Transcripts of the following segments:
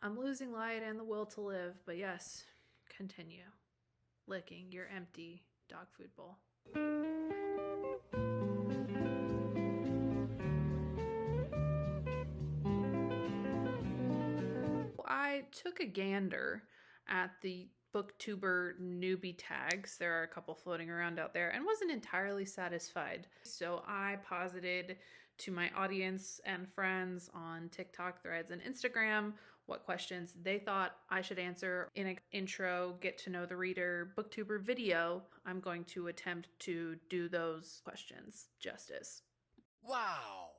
I'm losing light and the will to live, but yes, continue licking your empty dog food bowl. I took a gander at the booktuber newbie tags. There are a couple floating around out there and wasn't entirely satisfied. So I posited to my audience and friends on TikTok, Threads, and Instagram what questions they thought I should answer in an intro, get to know the reader booktuber video. I'm going to attempt to do those questions justice. Wow!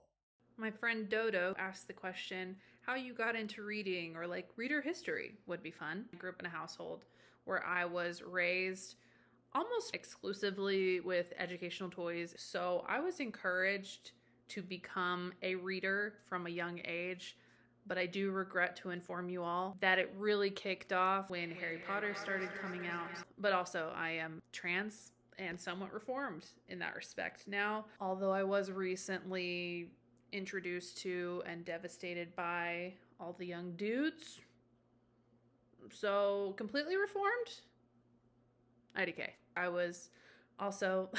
My friend Dodo asked the question, how you got into reading, or like reader history would be fun. I grew up in a household where I was raised almost exclusively with educational toys, so I was encouraged to become a reader from a young age. But I do regret to inform you all that it really kicked off when Harry Potter started coming out. But also, I am trans and somewhat reformed in that respect now, although I was recently introduced to and devastated by all the young dudes. So completely reformed? IDK. I was also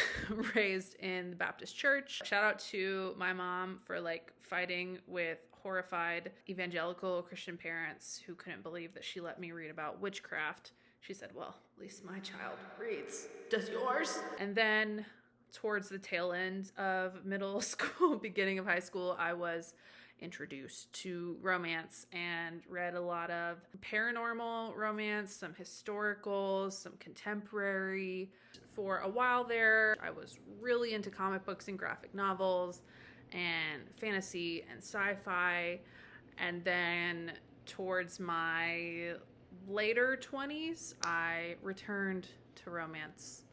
raised in the Baptist church. Shout out to my mom for like fighting with horrified evangelical Christian parents who couldn't believe that she let me read about witchcraft. She said, well, at least my child reads. Does yours? And then towards the tail end of middle school, beginning of high school, I was introduced to romance and read a lot of paranormal romance, some historical, some contemporary. For a while there, I was really into comic books and graphic novels and fantasy and sci-fi. And then towards my later 20s, I returned to romance,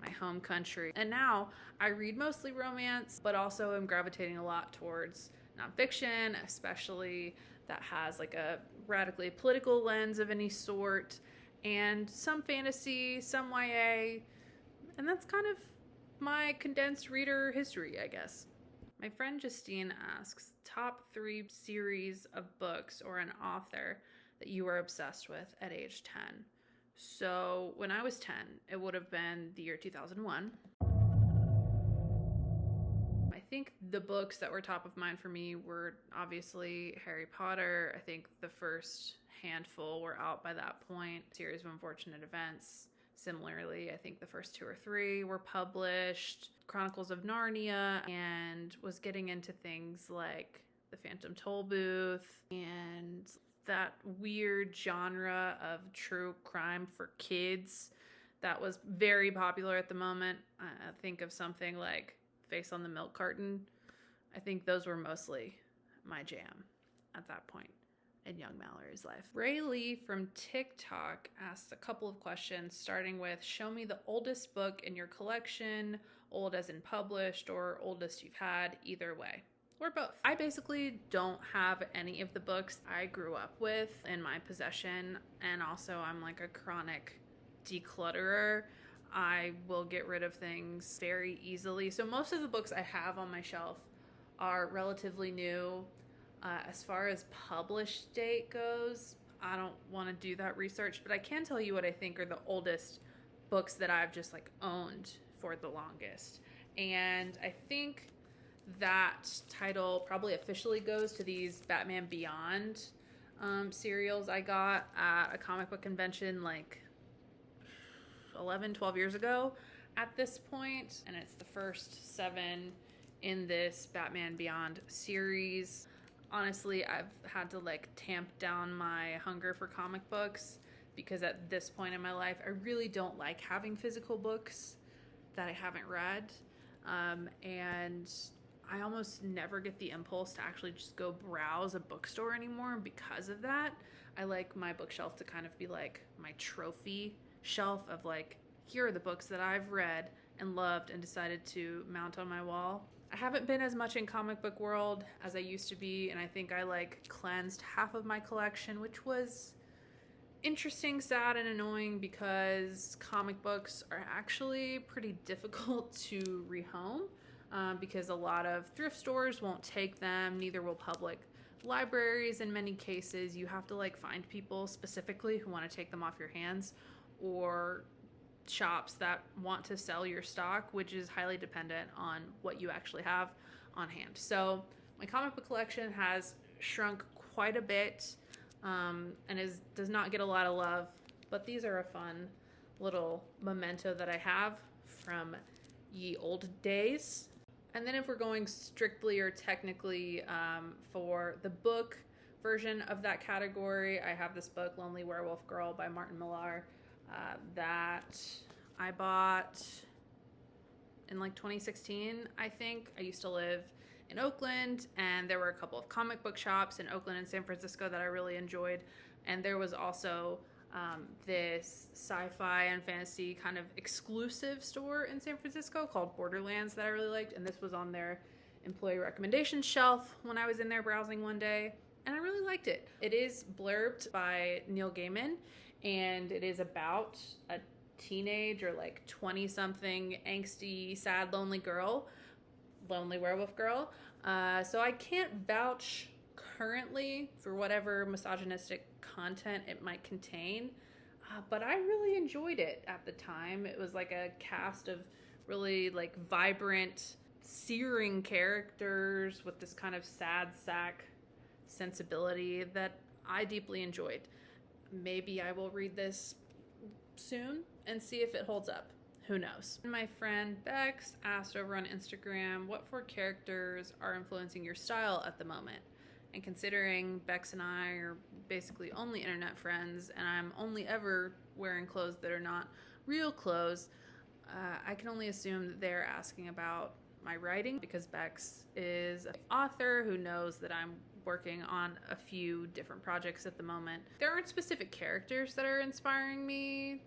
my home country. And now I read mostly romance, but also am gravitating a lot towards nonfiction, especially that has like a radically political lens of any sort, and some fantasy, some YA, and that's kind of my condensed reader history, I guess. My friend Justine asks, top 3 series of books or an author that you were obsessed with at age 10. So when I was 10, it would have been the year 2001. I think the books that were top of mind for me were obviously Harry Potter. I think the first handful were out by that point. Series of Unfortunate Events. Similarly, I think the first 2 or 3 were published. Chronicles of Narnia, and was getting into things like The Phantom Tollbooth and that weird genre of true crime for kids that was very popular at the moment. Think of something like Face on the Milk Carton. I think those were mostly my jam at that point in young Mallory's life. Ray Lee from TikTok asked a couple of questions, starting with, show me the oldest book in your collection, old as in published or oldest you've had, either way. Or both. I basically don't have any of the books I grew up with in my possession, and also I'm like a chronic declutterer. I will get rid of things very easily. So most of the books I have on my shelf are relatively new. As far as published date goes, I don't want to do that research, but I can tell you what I think are the oldest books that I've just like owned for the longest. And I think that title probably officially goes to these Batman Beyond serials I got at a comic book convention like 11, 12 years ago at this point. And it's the first 7 in this Batman Beyond series. Honestly, I've had to like tamp down my hunger for comic books because at this point in my life, I really don't like having physical books that I haven't read. And I almost never get the impulse to actually just go browse a bookstore anymore because of that. I like my bookshelf to kind of be like my trophy shelf of like, here are the books that I've read and loved and decided to mount on my wall. I haven't been as much in comic book world as I used to be, and I think I like cleansed half of my collection, which was interesting, sad, and annoying because comic books are actually pretty difficult to rehome because a lot of thrift stores won't take them, neither will public libraries, in many cases, you have to like find people specifically who want to take them off your hands, or shops that want to sell your stock, which is highly dependent on what you actually have on hand. So my comic book collection has shrunk quite a bit, and does not get a lot of love, but these are a fun little memento that I have from ye old days. And then if we're going strictly or technically for the book version of that category, I have this book, Lonely Werewolf Girl by Martin Millar, that I bought in like 2016, I think. I used to live in Oakland, and there were a couple of comic book shops in Oakland and San Francisco that I really enjoyed. And there was also this sci-fi and fantasy kind of exclusive store in San Francisco called Borderlands that I really liked, and this was on their employee recommendation shelf when I was in there browsing one day, and I really liked it. It is blurbed by Neil Gaiman, and it is about a teenage or like 20-something angsty, sad, lonely werewolf girl. So I can't vouch currently for whatever misogynistic content it might contain, but I really enjoyed it at the time. It was like a cast of really like vibrant, searing characters with this kind of sad sack sensibility that I deeply enjoyed. Maybe I will read this soon and see if it holds up. Who knows? My friend Bex asked over on Instagram, what 4 characters are influencing your style at the moment? And considering Bex and I are basically only internet friends, and I'm only ever wearing clothes that are not real clothes, I can only assume that they're asking about my writing, because Bex is an author who knows that I'm working on a few different projects at the moment. There aren't specific characters that are inspiring me,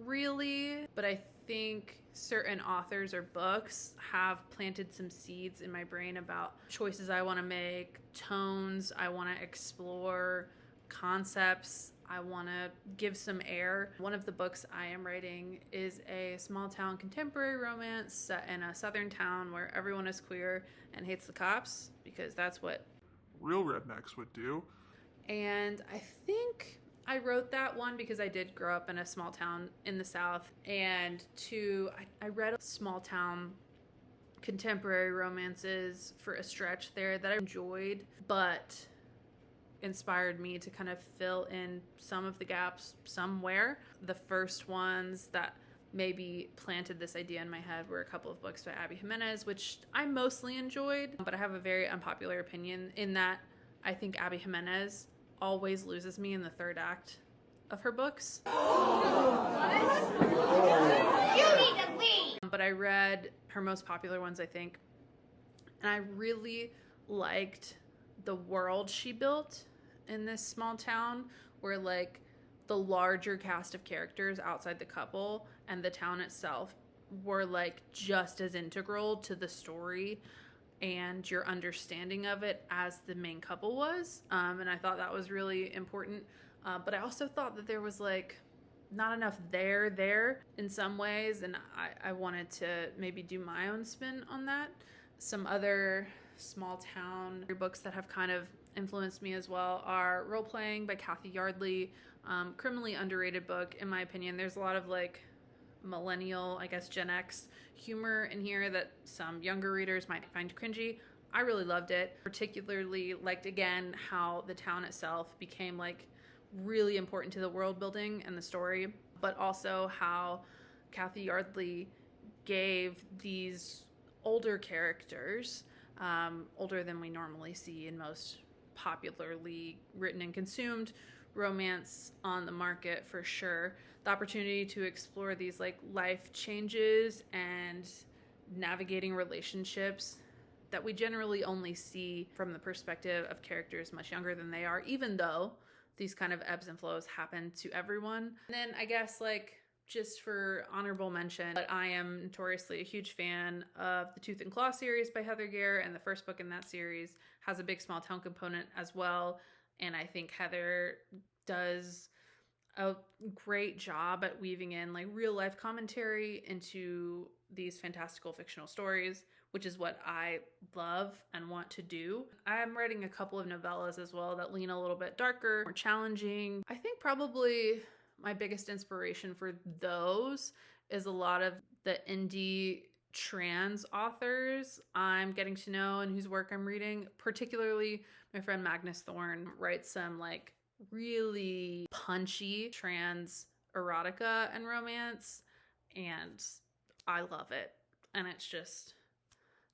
really, but I think certain authors or books have planted some seeds in my brain about choices I want to make, tones I want to explore, concepts I want to give some air. One of the books I am writing is a small town contemporary romance set in a southern town where everyone is queer and hates the cops, because that's what real rednecks would do. And I think I wrote that one because I did grow up in a small town in the South, and two, I read small town contemporary romances for a stretch there that I enjoyed, but inspired me to kind of fill in some of the gaps somewhere. The first ones that maybe planted this idea in my head were a couple of books by Abby Jimenez, which I mostly enjoyed, but I have a very unpopular opinion in that I think Abby Jimenez always loses me in the third act of her books. You need to leave! But I read her most popular ones, I think, and I really liked the world she built in this small town, where like the larger cast of characters outside the couple and the town itself were like just as integral to the story and your understanding of it as the main couple was. And I thought that was really important. But I also thought that there was like not enough there in some ways, and I wanted to maybe do my own spin on that. Some other small town books that have kind of influenced me as well are Role Playing by Kathy Yardley, criminally underrated book in my opinion. There's a lot of like millennial, I guess Gen X humor in here that some younger readers might find cringy. I really loved it, particularly liked again how the town itself became like really important to the world building and the story, but also how Kathy Yardley gave these older characters, older than we normally see in most popularly written and consumed romance on the market for sure, the opportunity to explore these like life changes and navigating relationships that we generally only see from the perspective of characters much younger than they are, even though these kind of ebbs and flows happen to everyone. And then I guess like just for honorable mention, but I am notoriously a huge fan of the Tooth and Claw series by Heather Gare, and the first book in that series has a big small town component as well. And I think Heather does a great job at weaving in like real life commentary into these fantastical fictional stories which is what I love and want to do. I'm writing a couple of novellas as well that lean a little bit darker, more challenging. I think probably my biggest inspiration for those is a lot of the indie trans authors I'm getting to know and whose work I'm reading. Particularly my friend Magnus Thorne writes some like really punchy trans erotica and romance, and I love it. And it's just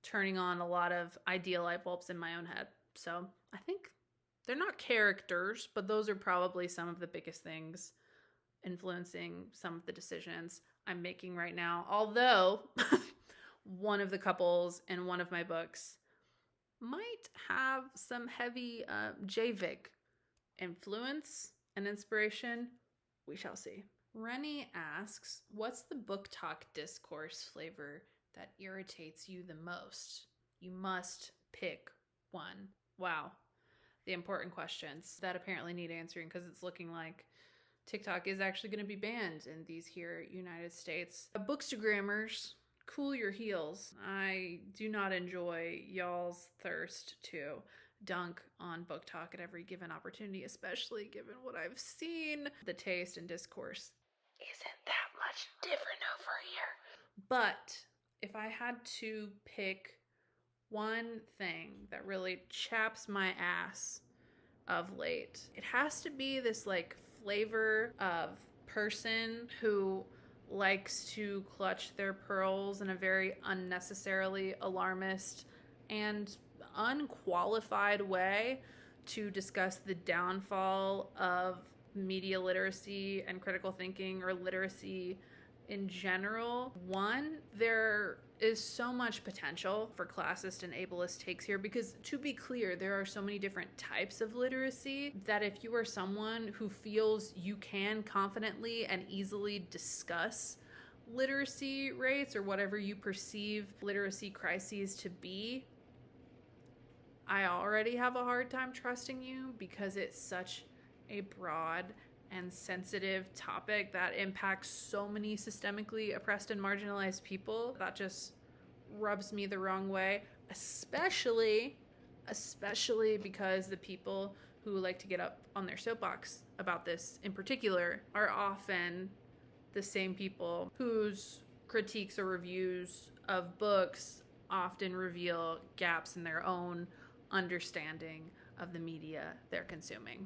turning on a lot of ideal light bulbs in my own head. So I think they're not characters, but those are probably some of the biggest things influencing some of the decisions I'm making right now. Although one of the couples in one of my books might have some heavy JVIC influence and inspiration. We shall see. Rennie asks, what's the book talk discourse flavor that irritates you the most? You must pick one. Wow. The important questions that apparently need answering, because it's looking like TikTok is actually going to be banned in these here United States. Bookstagrammers, cool your heels. I do not enjoy y'all's thirst to dunk on book talk at every given opportunity, especially given what I've seen. The taste and discourse isn't that much different over here. But if I had to pick one thing that really chaps my ass of late, it has to be this like flavor of person who likes to clutch their pearls in a very unnecessarily alarmist and unqualified way to discuss the downfall of media literacy and critical thinking, or literacy in general. One, there is so much potential for classist and ableist takes here, because to be clear, there are so many different types of literacy that if you are someone who feels you can confidently and easily discuss literacy rates or whatever you perceive literacy crises to be, I already have a hard time trusting you, because it's such a broad and sensitive topic that impacts so many systemically oppressed and marginalized people. That just rubs me the wrong way, especially because the people who like to get up on their soapbox about this in particular are often the same people whose critiques or reviews of books often reveal gaps in their own understanding of the media they're consuming.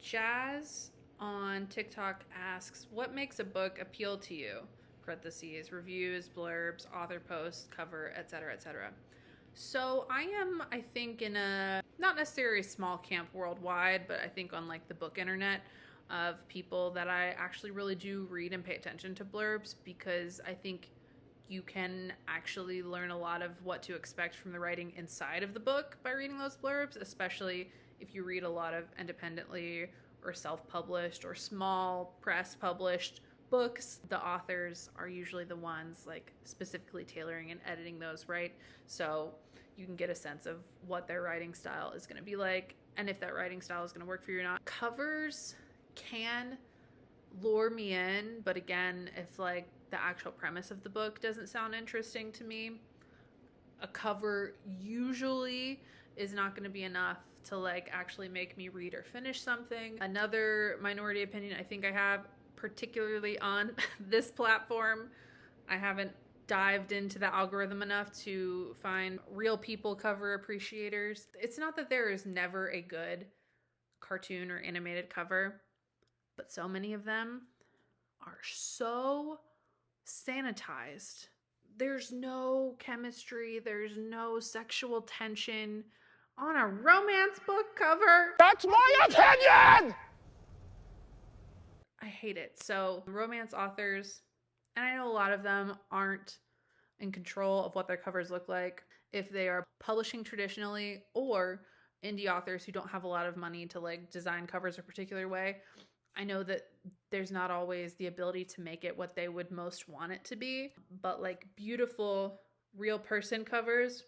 Jazz on TikTok asks, what makes a book appeal to you? Parentheses, reviews, blurbs, author posts, cover, etc., etc. So I am, I think, in a not necessarily small camp worldwide, but I think on like the book internet of people that I actually really do read and pay attention to blurbs, because I think you can actually learn a lot of what to expect from the writing inside of the book by reading those blurbs, especially if you read a lot of independently or self-published or small press published books. The authors are usually the ones like specifically tailoring and editing those, right? So you can get a sense of what their writing style is going to be like, and if that writing style is going to work for you or not. Covers can lure me in, but again, if like the actual premise of the book doesn't sound interesting to me, a cover usually is not going to be enough to like actually make me read or finish something. Another minority opinion I think I have, particularly on this platform, I haven't dived into the algorithm enough to find real people cover appreciators. It's not that there is never a good cartoon or animated cover, but so many of them are so sanitized. There's no chemistry, there's no sexual tension on a romance book cover. That's my opinion! I hate it. So romance authors, and I know a lot of them aren't in control of what their covers look like if they are publishing traditionally, or indie authors who don't have a lot of money to like design covers a particular way. I know that there's not always the ability to make it what they would most want it to be, but like beautiful real person covers.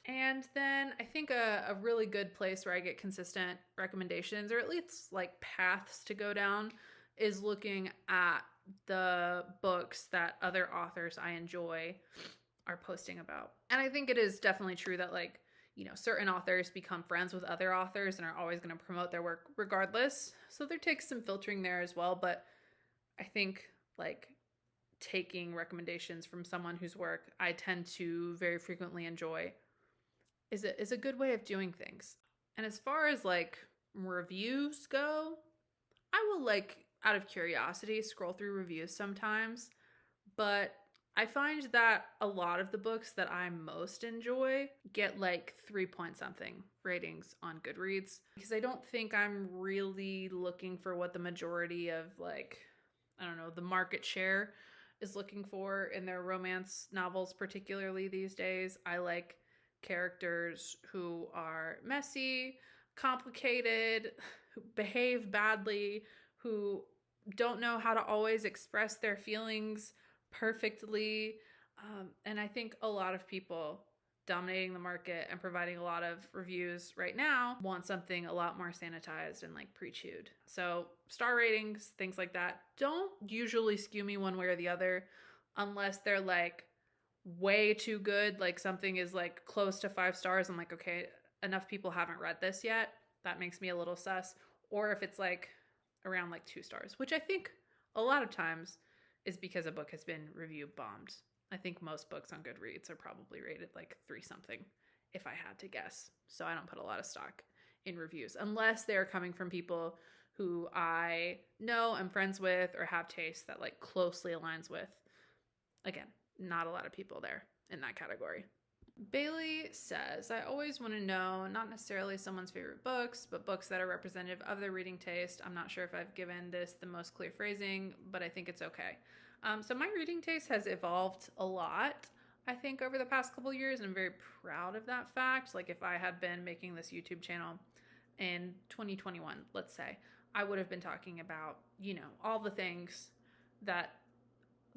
And then I think a really good place where I get consistent recommendations, or at least like paths to go down, is looking at the books that other authors I enjoy are posting about. And I think it is definitely true that, like, you know, certain authors become friends with other authors and are always going to promote their work regardless. So there takes some filtering there as well. But I think, like, taking recommendations from someone whose work I tend to very frequently enjoy is a good way of doing things. And as far as like reviews go, I will, like, out of curiosity, scroll through reviews sometimes, but I find that a lot of the books that I most enjoy get like 3 point something ratings on Goodreads, because I don't think I'm really looking for what the majority of, like, I don't know, the market share is looking for in their romance novels, particularly these days. I like characters who are messy, complicated, who behave badly, who don't know how to always express their feelings perfectly. And I think a lot of people dominating the market and providing a lot of reviews right now want something a lot more sanitized and like pre-chewed. So star ratings, things like that, don't usually skew me one way or the other unless they're like way too good. Like something is like close to 5 stars. I'm like, okay, enough people haven't read this yet. That makes me a little sus. Or if it's like around like 2 stars, which I think a lot of times is because a book has been review bombed. I think most books on Goodreads are probably rated like 3 something, if I had to guess. So I don't put a lot of stock in reviews unless they're coming from people who I know, I'm friends with, or have taste that like closely aligns with. Again, not a lot of people there in that category. Bailey says, I always want to know not necessarily someone's favorite books, but books that are representative of their reading taste. I'm not sure if I've given this the most clear phrasing, but I think it's okay. So my reading taste has evolved a lot, I think, over the past couple years, and I'm very proud of that fact. Like, if I had been making this YouTube channel in 2021, let's say, I would have been talking about, you know, all the things that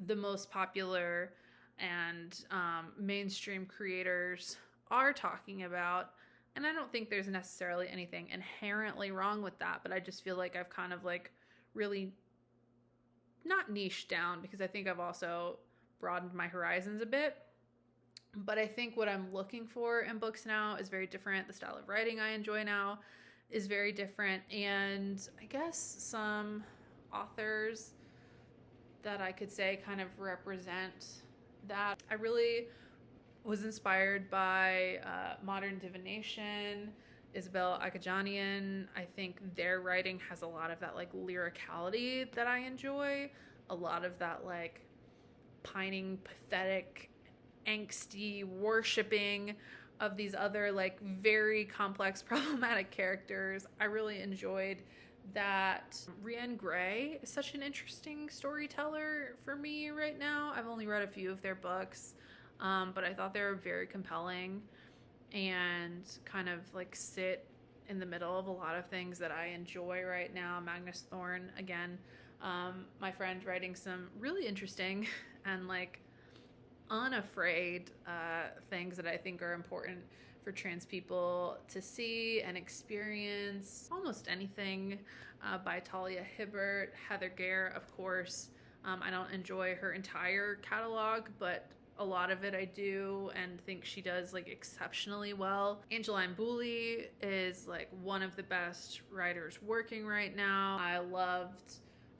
the most popular and mainstream creators are talking about. And I don't think there's necessarily anything inherently wrong with that, but I just feel like I've kind of like really not niched down, because I think I've also broadened my horizons a bit. But I think what I'm looking for in books now is very different. The style of writing I enjoy now is very different. And I guess some authors that I could say kind of represent that. I really was inspired by Modern Divination, Isabel Akajanian. I think their writing has a lot of that like lyricality that I enjoy, a lot of that like pining, pathetic, angsty worshipping of these other like very complex, problematic characters. I really enjoyed that. Rianne Gray is such an interesting storyteller for me right now. I've only read a few of their books, but I thought they were very compelling and kind of like sit in the middle of a lot of things that I enjoy right now. Magnus Thorne, again, my friend, writing some really interesting and like unafraid things that I think are important for trans people to see and experience. Almost anything by Talia Hibbert. Heather Gare, of course. I don't enjoy her entire catalog, but a lot of it I do and think she does like exceptionally well. Angeline Boulley is like one of the best writers working right now. I loved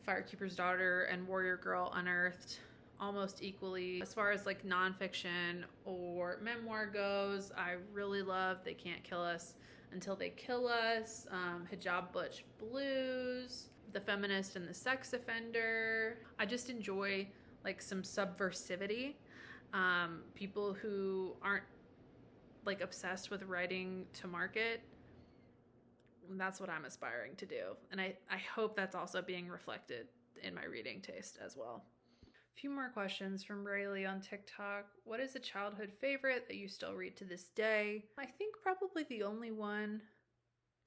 Firekeeper's Daughter and Warrior Girl Unearthed almost equally. As far as like nonfiction or memoir goes, I really love They Can't Kill Us Until They Kill Us, Hijab Butch Blues, The Feminist and the Sex Offender. I just enjoy like some subversivity. People who aren't like obsessed with writing to market. That's what I'm aspiring to do. And I hope that's also being reflected in my reading taste as well. A few more questions from Rayleigh on TikTok. What is a childhood favorite that you still read to this day? I think probably the only one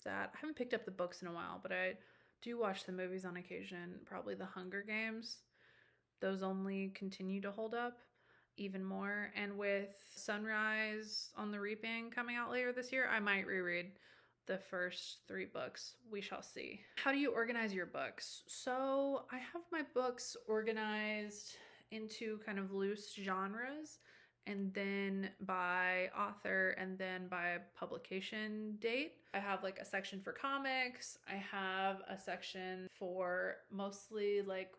that I haven't picked up the books in a while, but I do watch the movies on occasion. Probably The Hunger Games. Those only continue to hold up even more. And with Sunrise on the Reaping coming out later this year, I might reread the first 3 books. We shall see. How do you organize your books? So I have my books organized into kind of loose genres, and then by author, and then by publication date. I have like a section for comics. I have a section for mostly like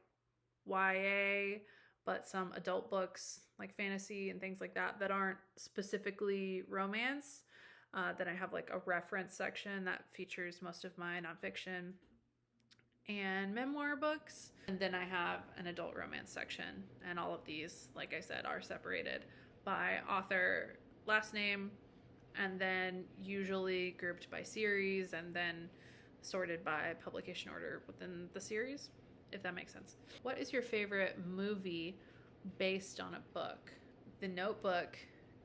YA, but some adult books like fantasy and things like that that aren't specifically romance. Then I have like a reference section that features most of my nonfiction and memoir books. And then I have an adult romance section. And all of these, like I said, are separated by author, last name, and then usually grouped by series and then sorted by publication order within the series, if that makes sense. What is your favorite movie based on a book? The Notebook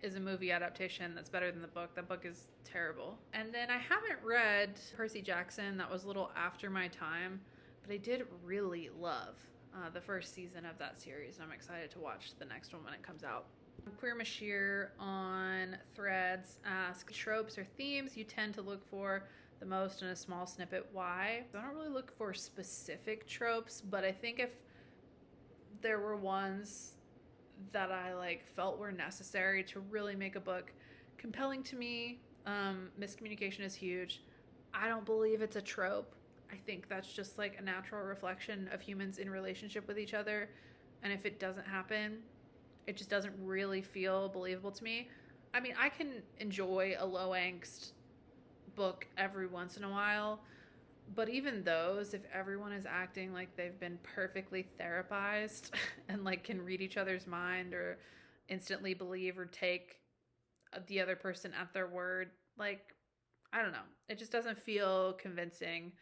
is a movie adaptation that's better than the book. The book is terrible. And then I haven't read Percy Jackson. That was a little after my time, but I did really love the first season of that series, and I'm excited to watch the next one when it comes out. Queer Mashir on Threads asks, tropes or themes you tend to look for the most in a small snippet. Why? I don't really look for specific tropes, but I think if there were ones that I like felt were necessary to really make a book compelling to me, miscommunication is huge. I don't believe it's a trope. I think that's just like a natural reflection of humans in relationship with each other, and if it doesn't happen, it just doesn't really feel believable to me. I mean, I can enjoy a low angst book every once in a while, but even those, if everyone is acting like they've been perfectly therapized and like can read each other's mind or instantly believe or take the other person at their word, like, I don't know. It just doesn't feel convincing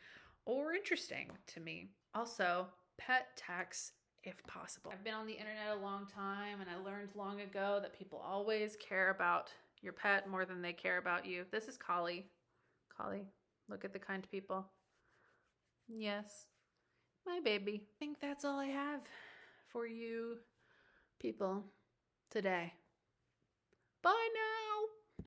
or interesting to me. Also, pet tax if possible. I've been on the internet a long time, and I learned long ago that people always care about your pet more than they care about you. This is Collie. Collie, look at the kind people. Yes, my baby. I think that's all I have for you people today. Bye now.